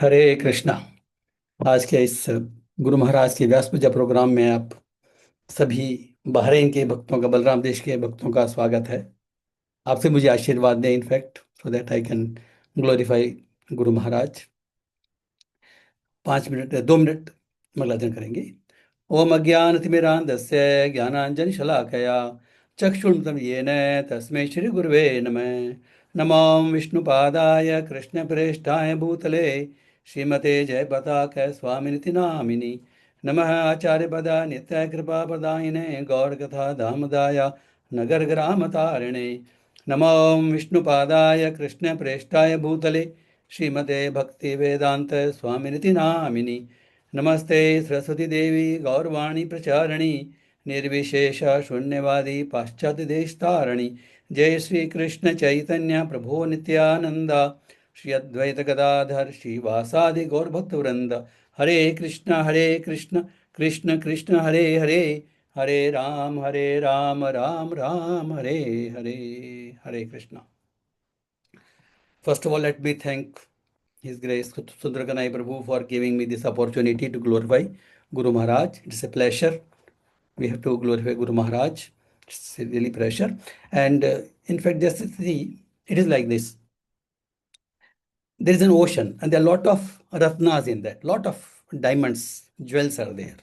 हरे कृष्णा। आज के इस गुरु महाराज के व्यास पूजा प्रोग्राम में आप सभी बहरीन के भक्तों का, बलराम देश के भक्तों का स्वागत है। आपसे मुझे आशीर्वाद दें, in fact, so that I can glorify Guru Maharaj. 5 minute, 2 minute मंगलाचरण करेंगे। ओम अज्ञानतिमिरान्धस्य ज्ञानाञ्जनशलाकया चक्षुरुन्मिलितं येन तस्मै श्रीगुरुवे नमः। नमो विष्णुपादाय कृष्णप्रेष्ठाय भूतले श्रीमते जयपताक स्वामिनिति नामिनि। नमः आचार्यपदा नित्यकृपाप्रदायिने गौरकथा धामदाय नगरग्रामतारिणे। नमो विष्णुपादाय कृष्णप्रेष्ठाय भूतले श्रीमते भक्तिवेदान्त स्वामिनिति नामिनि। नमस्ते सरस्वती देवी गौरवाणी प्रचारिणी निर्विशेष शून्यवादी पाश्चात्य देश तारिणी। जय श्री कृष्ण चैतन्य प्रभो नित्यानंद श्री अद्वैत गदाधर श्रीवासादि गौरभक्तवृंद। हरे कृष्ण कृष्ण कृष्ण हरे हरे, हरे राम राम राम हरे हरे। हरे Krishna. First of all, let me thank His Grace Sundrakanai Prabhu for giving me this opportunity to glorify Guru Maharaj. It's a pleasure. We have to glorify Guru Maharaj. It's a really pleasure. And in fact, just see, it is like this. There is an ocean and there are a lot of ratnas in that. Lot of diamonds, jewels are there.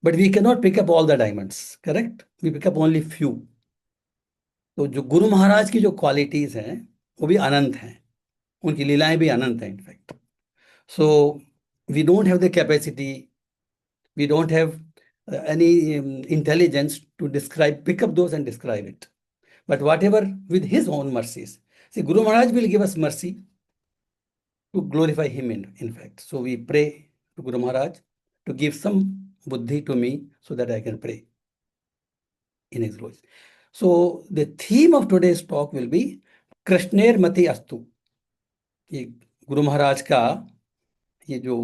But we cannot pick up all the diamonds, correct? We pick up only few. तो जो गुरु महाराज की जो qualities हैं वो भी अनंत हैं, उनकी लीलाएं भी अनंत हैं in fact. So we don't have the capacity, we don't have any intelligence to pick up those and describe it. But whatever with his own mercies. See, Guru Maharaj will give us mercy to glorify him in fact. So we pray to Guru Maharaj to give some buddhi to me so that I can pray in his glory. So the theme of today's talk will be कृष्णेर मति अस्तु. ये गुरु महाराज का ये जो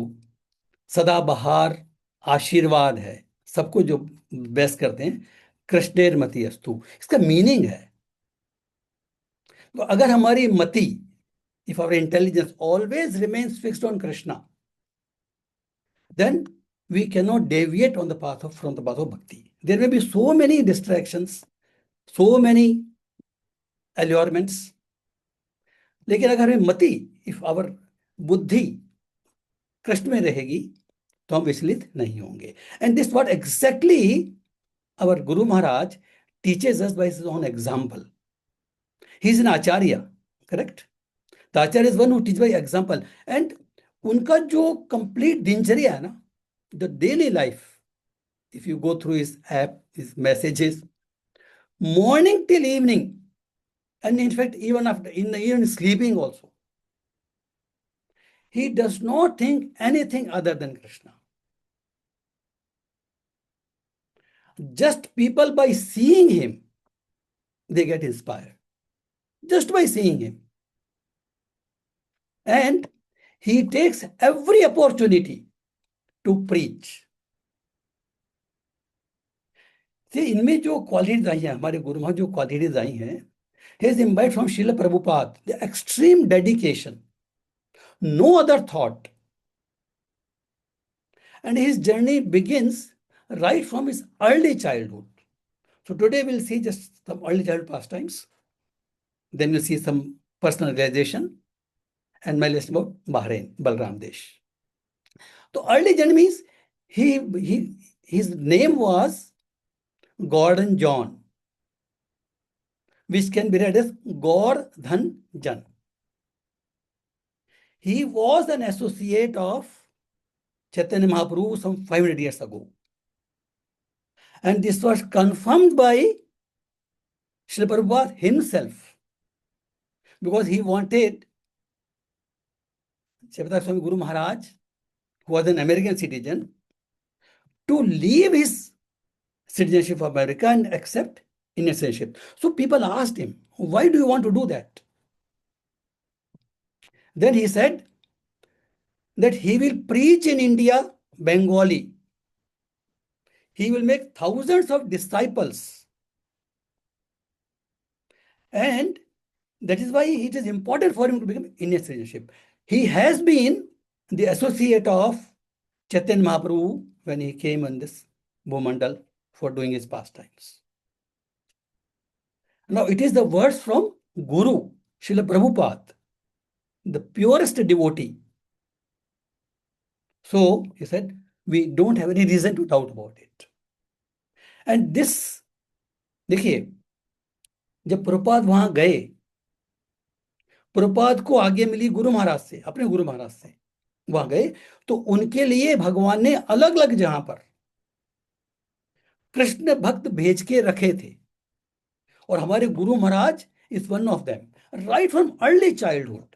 सदाबहार आशीर्वाद है, सबको जो बेस करते हैं, कृष्णेर मति अस्तु, इसका मीनिंग है. तो अगर हमारी मति, if our intelligence always remains fixed on Krishna, then we cannot deviate from the path of bhakti. There may be so many distractions, so many allurements, लेकिन अगर हमें मति, if our बुद्धि कृष्ण में रहेगी तो हम विचलित नहीं होंगे. And this what exactly our Guru Maharaj teaches us by his own example. He is an acharya, correct? The acharya is one who teaches by example. And उनका जो complete दिनचर्या है ना, the daily life, if you go through his app, his messages, morning till evening, and in fact even after, even sleeping also, he does not think anything other than Krishna. Just people by seeing him, they get inspired. Just by seeing him. And he takes every opportunity to preach. See, इनमें जो qualities आई हैं, हमारे गुरु महाराज जो qualities आई हैं, he has imbibed from Srila Prabhupada the extreme dedication, no other thought. And his journey begins right from his early childhood. So today we'll see just some early childhood pastimes. Then we'll see some personal realization and my lesson about Bahrain, Balram Desh. So early journey means his name was Gordon John, which can be read as Gordhan Jan. He was an associate of Chaitanya Mahaprabhu some 500 years ago. And this was confirmed by Srila Prabhupada himself, because he wanted Chaitanya Swami Guru Maharaj, who was an American citizen, to leave his citizenship of America and accept Indian citizenship. So people asked him, why do you want to do that? Then he said that he will preach in India Bengali. He will make thousands of disciples. And that is why it is important for him to become Indian citizenship. He has been the associate of Chaitanya Mahaprabhu when he came in this Bhumandal for doing his pastimes. Now it is the words from Guru, Srila Prabhupada, the purest devotee. So he said, we don't have any reason to doubt about it. And this, देखिए, जब प्रभुपाद वहां गए, प्रभुपाद को आगे मिली गुरु महाराज से, अपने गुरु महाराज से वहां गए, तो उनके लिए भगवान ने अलग अलग जहां पर कृष्ण भक्त भेज के रखे थे, और हमारे guru Maharaj is one of them, right from early childhood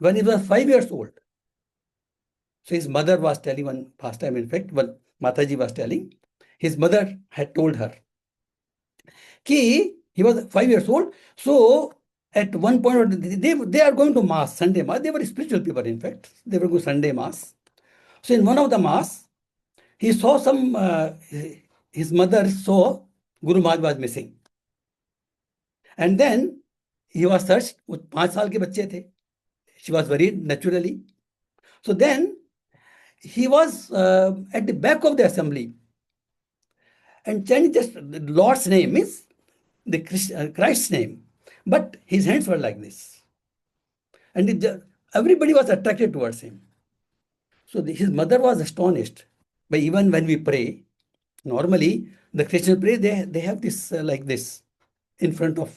when he was 5 years old. So his mother was telling one past time, in fact, when Mataji was telling, his mother had told her कि he was 5 years old. So at one point, they are going to mass, Sunday mass. They were spiritual people, in fact. They were going to Sunday mass. So in one of the mass, he saw some, his mother saw Guru Maharaj was missing. And then he was searched. वो 5 साल के बच्चे थे. She was worried naturally. So then he was at the back of the assembly and chanting just the Lord's name, means the Christ's name, but his hands were like this, and everybody was attracted towards him. So his mother was astonished. But even when we pray, normally the Christians pray, they have this like this in front of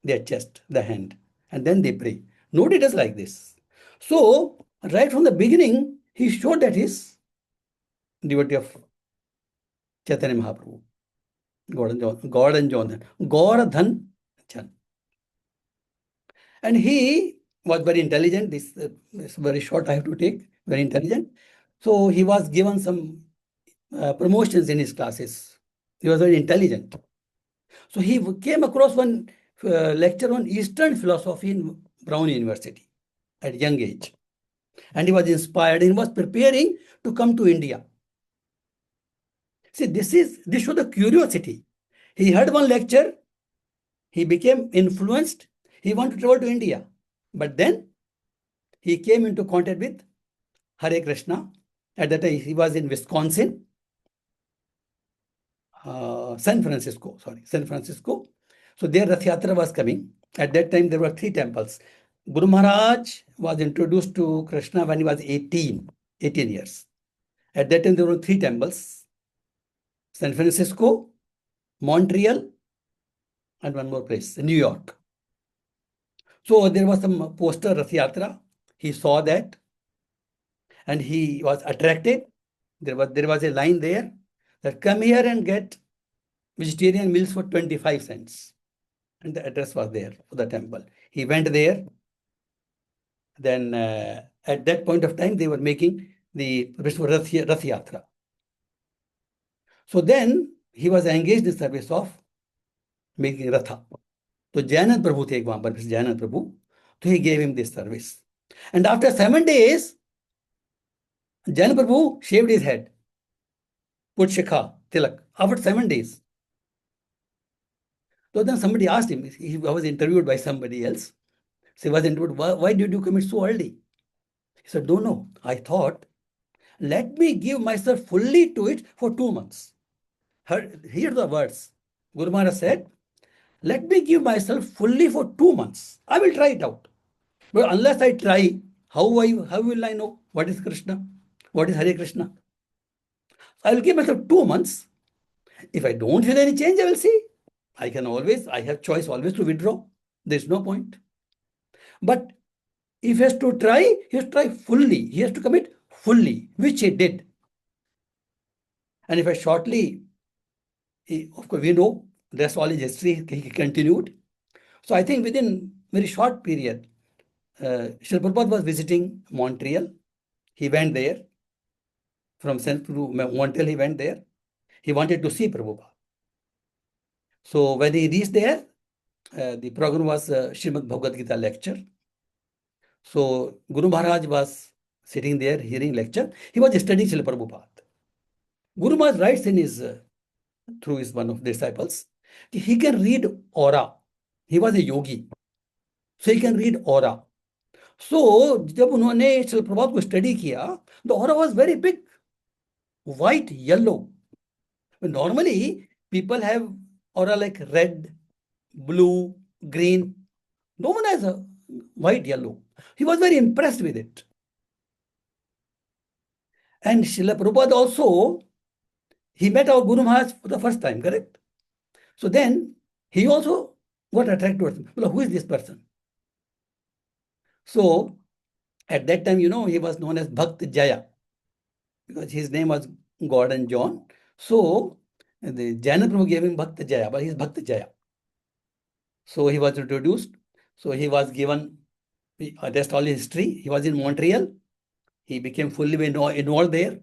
their chest, the hand, and then they pray. Nobody does like this. So right from the beginning, he showed that he's devotee of Chaitanya Mahaprabhu, Gordon Chan. And he was very intelligent. This is very short, I have to take, very intelligent. So he was given some promotions in his classes. He was very intelligent. So he came across one lecture on Eastern philosophy in Brown University at young age. And he was inspired and was preparing to come to India. See, this shows the curiosity. He heard one lecture, he became influenced, he wanted to travel to India. But then he came into contact with Hare Krishna. At that time, he was in Wisconsin, San Francisco. So there Rath Yatra was coming. At that time, there were 3 temples. Guru Maharaj was introduced to Krishna when he was 18 years. At that time, there were 3 temples: San Francisco, Montreal, and one more place, New York. So there was some poster, Rath Yatra. He saw that and he was attracted. There was a line there that come here and get vegetarian meals for 25 cents. And the address was there for the temple. He went there. Then at that point of time, they were making the Rath Yatra. So then he was engaged in service of making Ratha. So Jayanand Prabhu थे वहां पर, Jayanand Prabhu. So he gave him this service. And after 7 days, Jayanand Prabhu shaved his head, put Shikha, Tilak, after 7 days. So then somebody asked him, he was interviewed by somebody else. So he was interviewed, why did you commit so early? He said, no, I thought, let me give myself fully to it for 2 months. Here are the words. Guru Maharaj said, let me give myself fully for 2 months. I will try it out. But unless I try, how will I know what is Krishna? What is Hare Krishna? I will give myself 2 months. If I don't feel any change, I will see. I have choice always to withdraw. There's no point. But if he has to try, he has to try fully. He has to commit fully, which he did. And if I shortly, of course, we know that's all his history, he continued. So I think within very short period, Srila Prabhupada was visiting Montreal. He went there. From Montreal, he went there. He wanted to see Prabhupada. So when he reached there, the program was Srimad Bhagavad Gita lecture. So Guru Maharaj was sitting there hearing lecture. He was studying Srila Prabhupada. Guru Maharaj writes in his, through his one of disciples, he can read aura. He was a yogi. So he can read aura. सो जब उन्होंने शिल प्रभात को study किया, the aura was very big, white, yellow. Normally, people have aura like red, blue, green. No one has a white, yellow. He was very impressed with it. And Srila Prabhupada also, he met our Guru Maharaj for the first time, correct? So then he also got attracted towards him. Well, who is this person? So at that time, he was known as Bhakt Jaya because his name was Gordon John. So the Jaina Prabhu gave him Bhakt Jaya, but he's Bhakt Jaya. So he was introduced. So he was given that's all history. He was in Montreal. He became fully involved there.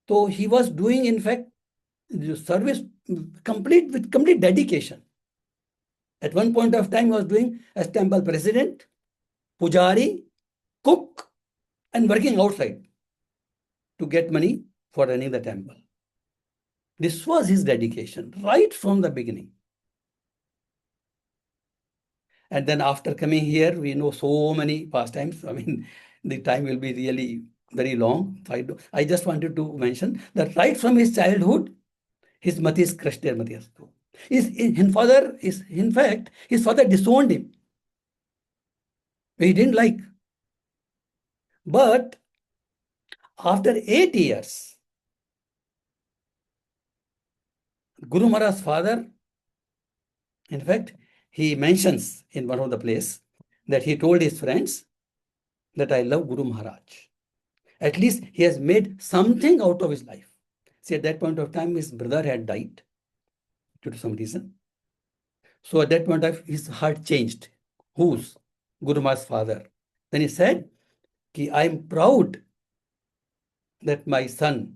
So he was doing, in fact, the service complete with complete dedication. At one point of time, he was doing as temple president, pujari, cook, and working outside to get money for running the temple. This was his dedication right from the beginning. And then after coming here, we know so many pastimes. I mean, the time will be really very long. I just wanted to mention that right from his childhood, his mati is crushed there, mati astu. In fact, his father disowned him. He didn't like. But after 8 years, Guru Maharaj's father, in fact, he mentions in one of the place that he told his friends that I love Guru Maharaj. At least he has made something out of his life. See, at that point of time, his brother had died due to some reason. So at that point of time, his heart changed. Whose? Guru Maharaj's father. Then he said, I am proud that my son,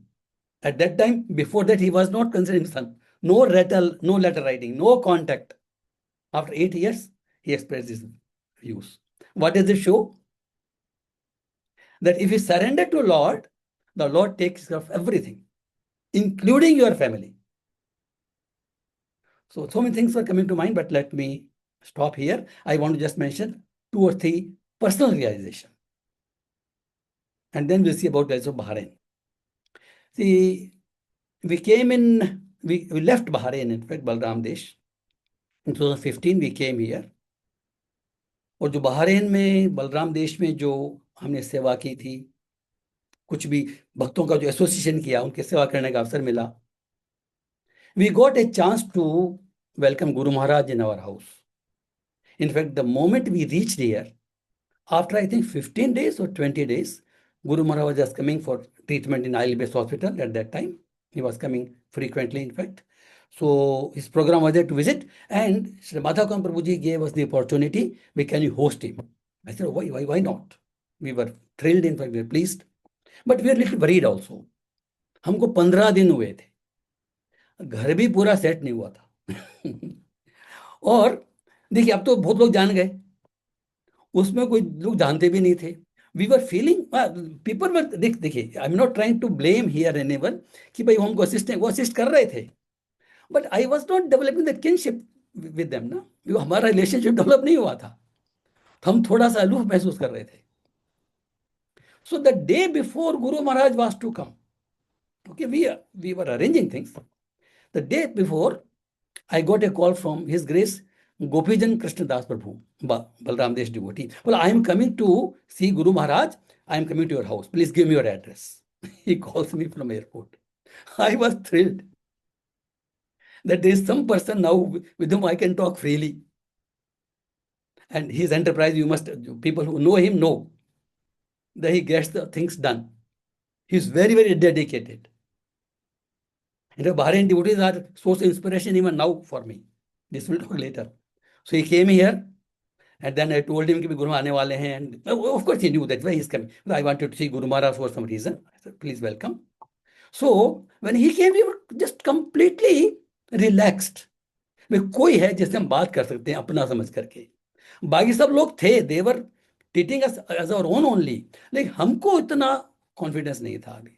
at that time, before that, he was not considered his son. No letter writing, no contact. After 8 years, he expressed his views. What does it show? That if you surrender to Lord, the Lord takes care of everything, including your family. So many things were coming to mind, but let me stop here. I want to just mention 2 or 3 personal realization. And then we'll see about the Bahrain. See, we left Bahrain, in fact, Balram Desh. In 2015, we came here. और जो Bahrain में बलराम देश में जो हमने सेवा की थी, कुछ भी भक्तों का जो एसोसिएशन किया, उनकी सेवा करने का अवसर मिला. We got a chance to welcome Guru Maharaj in our house. In fact, the moment we reached here, after I think 15 days or 20 days, Guru Maharaj was just coming for treatment in Isle-based hospital at that time. He was coming frequently, in fact. So his program was there to visit, and Sri Madhavan Prabhuji gave us the opportunity. Can you host him? I said, why not? We were thrilled, in fact, we were pleased, but we were a little worried also. हमको 15 दिन हुए थे, घर भी पूरा set नहीं हुआ था. और देखिए, अब तो बहुत लोग जान गए, उसमें कोई लोग जानते भी नहीं थे. We were feeling people were देखिए, I am not trying to blame here anyone कि भाई हमको वो असिस्ट कर रहे थे, but I was not developing that kinship with them ना. हमारा रिलेशनशिप डेवलप नहीं हुआ था, हम थोड़ा सा अलूफ महसूस कर रहे थे. So the day before guru Maharaj was to come, okay, we were arranging things. The day before I got a call from His Grace Gopijan Krishnadas Prabhu, Balram Desh devotee. Well, I am coming to see Guru Maharaj. I am coming to your house. Please give me your address. He calls me from airport. I was thrilled that there is some person now with whom I can talk freely. And his enterprise, people who know him know that he gets the things done. He is very, very dedicated. And the Bahrain devotees are source of inspiration even now for me. This will talk later. So he came here, and then I told him that Guru aane wale hain. And of course he knew that's why he's coming. But I wanted to see Guru Maharaj for some reason. I said, please welcome. So when he came, we were just completely relaxed. कोई है जिससे हम बात कर सकते हैं अपना समझ करके. बाकी सब लोग थे, they were treating us as our own only. लेकिन हमको इतना confidence नहीं था अभी.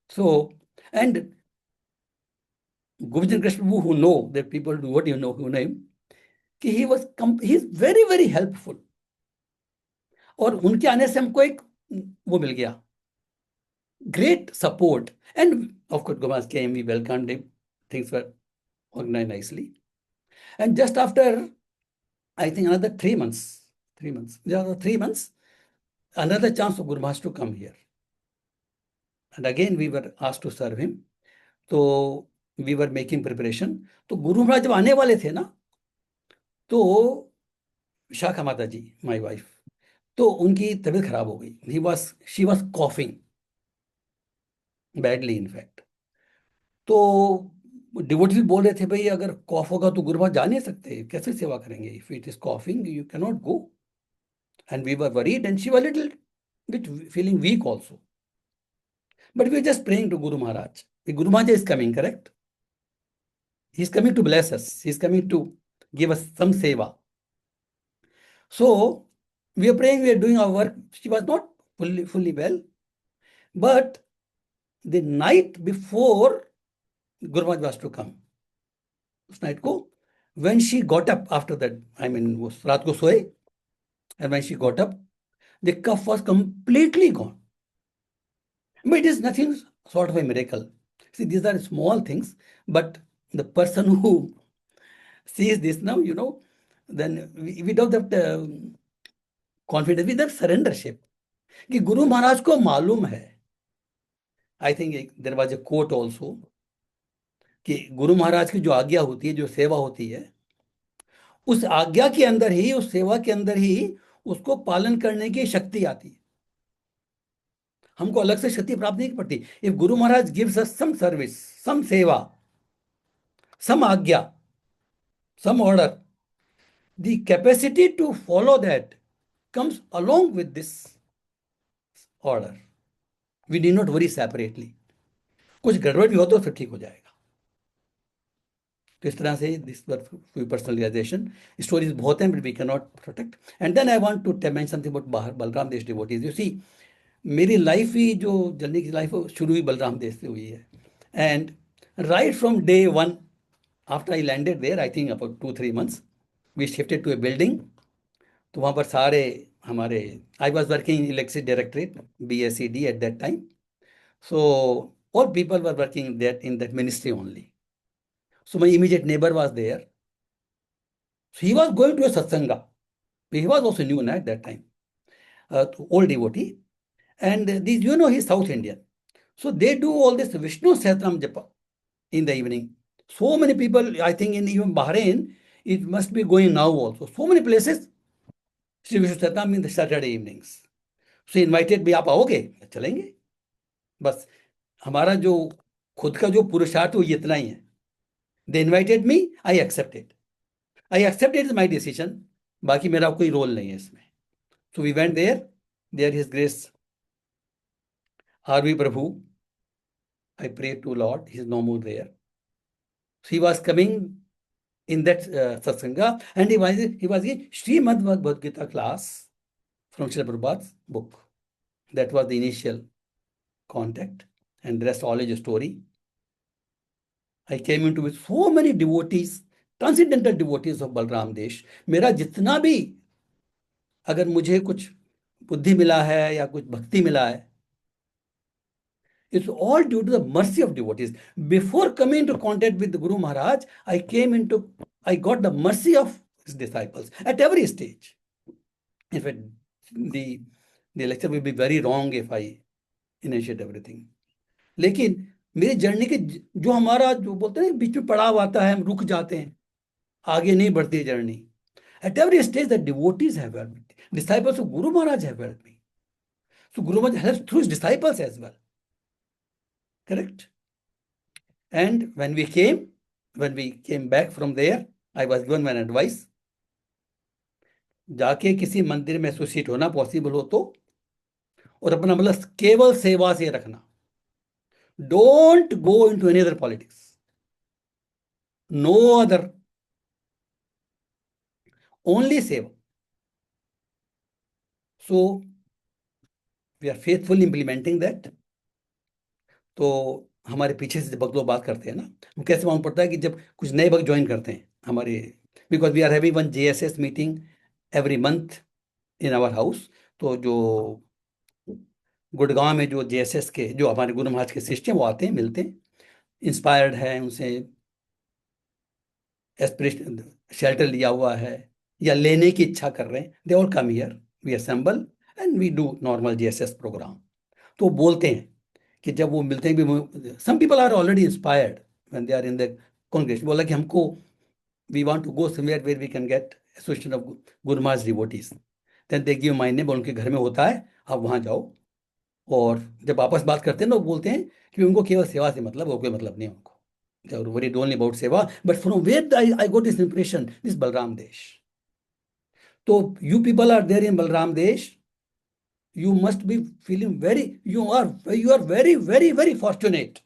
So, and Govind Krishna, who know that people do what you know, who know him, he's very, very helpful. और उनके आने से हमको एक वो मिल गया, great support. And of course, Gomas came, we welcomed him. Things were organized nicely. And just after, I think another 3 months, 3 months, yeah, 3 months, another chance for Gurmas to come here. And again, we were asked to serve him. तो we were making preparation. तो गुरु महाराज जब आने वाले थे ना, तो शाखा माता जी, माय वाइफ, तो उनकी तबीयत खराब हो गई. She was coughing badly in fact. तो डिवोटीज बोल रहे थे, भाई अगर कॉफ होगा तो गुरु महाराज जा नहीं सकते, कैसे सेवा करेंगे, if it is coughing you can not go. And we were worried and she was little bit feeling weak also. But we were just praying to Guru Maharaj. The Guru Maharaj is coming, correct? He is coming to bless us. He is coming to give us some seva. So we are praying, we are doing our work. She was not fully well. But the night before Guru Maharaj was to come, उस night को, when she got up after that, I mean, वो रात को सोए, and when she got up, the cough was completely gone. But it is nothing sort of a miracle. See, these are small things, but the person who sees this now, then we don't have the confidence, with that surrendership. कि गुरु महाराज को मालूम है, I think there was a quote also, कि गुरु महाराज की जो आज्ञा होती है, जो सेवा होती है, उस आज्ञा के अंदर ही, उस सेवा के अंदर ही उसको पालन करने की शक्ति आती है. हमको अलग से शक्ति प्राप्त नहीं पड़ती. If Guru Maharaj gives us some service, some seva, some agya, some order, the capacity to follow that comes along with this order. We need not worry separately. कुछ गड़बड़ भी हो तो फिर ठीक हो जाएगा. तो इस तरह से दिस पर्सनल रियलाइजेशन स्टोरीज बहुत हैं, but we can not protect. And then I want to mention something about Balaram Desh devotees. You see, मेरी लाइफ ही, जो जर्नी की लाइफ शुरू हुई बलराम देश से हुई है. And right from day one, after I landed there, I think about 2-3 months, we shifted to a building. तो वहाँ पर सारे हमारे, I was working electricity directorate, BSED at that time. So all people were working that in that ministry only. So my immediate neighbor was there. So he was going to a satsanga. He was also new at that time, old devotee. And these, he's South Indian. So they do all this Vishnu Sahasranam Japa in the evening. So many people, I think in even Bahrain, it must be going now also. So many places, Sri Vishnu Sahasranam in the Saturday evenings. So he invited me, आप आओगे? चलेंगे. बस हमारा जो खुद का जो पुरुषार्थ, वो इतना ही है. They invited me, I accepted. I accepted my decision. बाकी मेरा कोई रोल नहीं है इसमें. So we went there. There His Grace R.V. Prabhu, I prayed to Lord. He is no more there. So he was coming in that satsanga, and he was in Srimad Bhagavad Gita class from Srila Prabhupada's book. That was the initial contact, and the rest all is a story. I came into with so many devotees, transcendental devotees of Balram Desh. मेरा जितना भी, अगर मुझे कुछ बुद्धि मिला है या कुछ भक्ति मिला है, it's all due to the mercy of devotees. Before coming into contact with the Guru Maharaj, I got the mercy of his disciples at every stage. In fact, the lecture will be very wrong if I initiate everything. लेकिन मेरी journey के जो हमारा, जो बोलते हैं बीच में पड़ाव आता है, हम रुक जाते हैं, आगे नहीं बढ़ती journey. At every stage, the devotees have helped me. Disciples of Guru Maharaj have helped me. So Guru Maharaj helps through his disciples as well. Correct? And when we came back from there, I was given an advice. जाके किसी मंदिर में associate होना possible हो तो, और अपना मतलब केवल सेवा से रखना. Don't go into any other politics. No other. Only seva. So we are faithfully implementing that. तो हमारे पीछे से भक्त लोग बात करते हैं ना, हम कैसे मालूम पड़ता है कि जब कुछ नए भक्त ज्वाइन करते हैं हमारे, because we are having one JSS meeting every month in our house. तो जो गुड़गांव में जो जेएसएस के जो हमारे गुरु महाराज के शिष्य हैं वो आते हैं, मिलते हैं, इंस्पायर्ड है उनसे, एस्पिरेशन शेल्टर लिया हुआ है या लेने की इच्छा कर रहे हैं, they all come here, we assemble and we do normal JSS programme. तो वो बोलते हैं कि जब वो मिलते हैं भी, some people are already inspired when they are in the congregation, बोला कि हमको we want to go somewhere where we can get association of guru Maharaj devotees, then they give my name, उनके घर में होता है, आप वहाँ जाओ। और जब आपस बात करते हैं ना, वो बोलते हैं कि उनको केवल सेवा से मतलब, और कोई मतलब नहीं है उनको, they are worried only about seva, but from where I got this impression, this Balram Desh. So you people are there in Balram Desh, you must be feeling very, you are very, very, very fortunate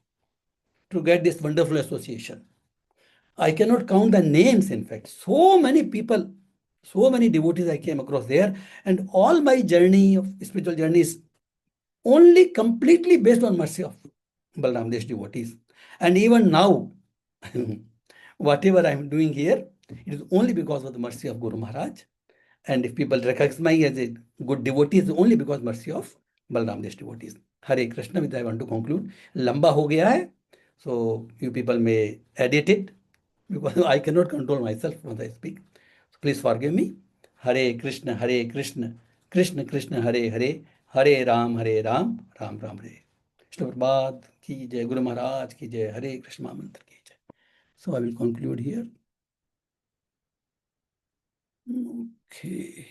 to get this wonderful association. I cannot count the names, in fact. So many people, so many devotees I came across there, and all my journey of spiritual journey is only completely based on mercy of Balram Desh devotees. And even now, whatever I am doing here, it is only because of the mercy of Guru Maharaj. And if people recognize me as a good devotee, it's only because mercy of Balram Desh devotees. Hare Krishna, with I want to conclude. Lamba ho gaya hai, so you people may edit it because I cannot control myself when I speak. So please forgive me. Hare Krishna, Krishna Krishna, Hare Hare, Hare Ram, Ram Ram Hare. Shri Prabhupada ki jai, Guru Maharaj ki jai, Hare Krishna mantra ki jai. So I will conclude here. Okay.